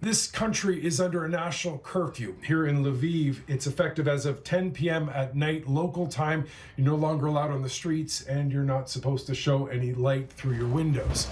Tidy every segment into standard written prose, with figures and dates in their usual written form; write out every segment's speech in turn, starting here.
This country is under a national curfew. Here in Lviv, it's effective as of 10 p.m. at night, local time. You're no longer allowed on the streets, and you're not supposed to show any light through your windows.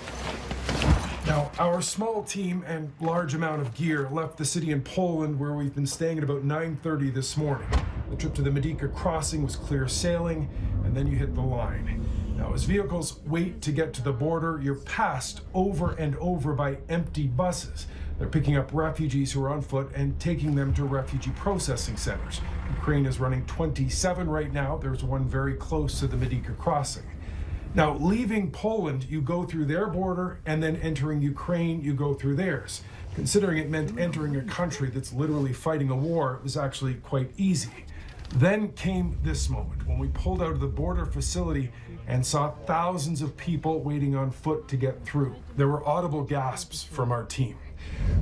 Now, our small team and large amount of gear left the city in Poland, where we've been staying at about 9:30 this morning. The trip to the Medica crossing was clear sailing, and then you hit the line. Now, as vehicles wait to get to the border, you're passed over and over by empty buses. They're picking up refugees who are on foot and taking them to refugee processing centers. Ukraine is running 27 right now. There's one very close to the Medica crossing. Now, leaving Poland, you go through their border, and then entering Ukraine, you go through theirs. Considering it meant entering a country that's literally fighting a war, it was actually quite easy. Then came this moment when we pulled out of the border facility and saw thousands of people waiting on foot to get through. There were audible gasps from our team.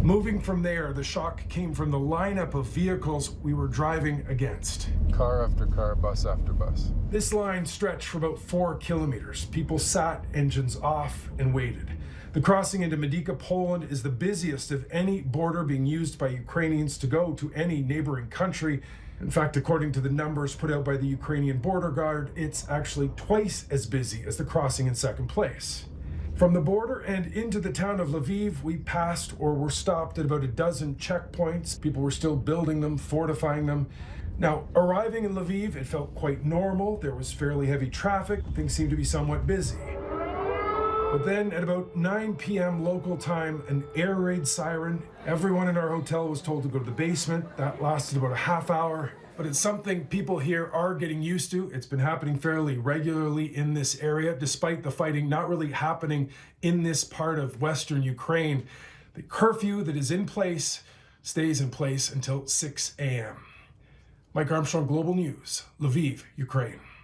Moving from there, the shock came from the lineup of vehicles we were driving against. Car after car, bus after bus. This line stretched for about 4 kilometers. People sat, engines off, and waited. The crossing into Medica, Poland is the busiest of any border being used by Ukrainians to go to any neighboring country. In fact, according to the numbers put out by the Ukrainian border guard, it's actually twice as busy as the crossing in second place. From the border and into the town of Lviv, we passed or were stopped at about a dozen checkpoints. People were still building them, fortifying them. Now, arriving in Lviv, it felt quite normal. There was fairly heavy traffic. Things seemed to be somewhat busy. But then at about 9 p.m. local time, an air raid siren. Everyone in our hotel was told to go to the basement. That lasted about a half hour. But it's something people here are getting used to. It's been happening fairly regularly in this area, despite the fighting not really happening in this part of Western Ukraine. The curfew that is in place stays in place until 6 a.m. Mike Armstrong, Global News, Lviv, Ukraine.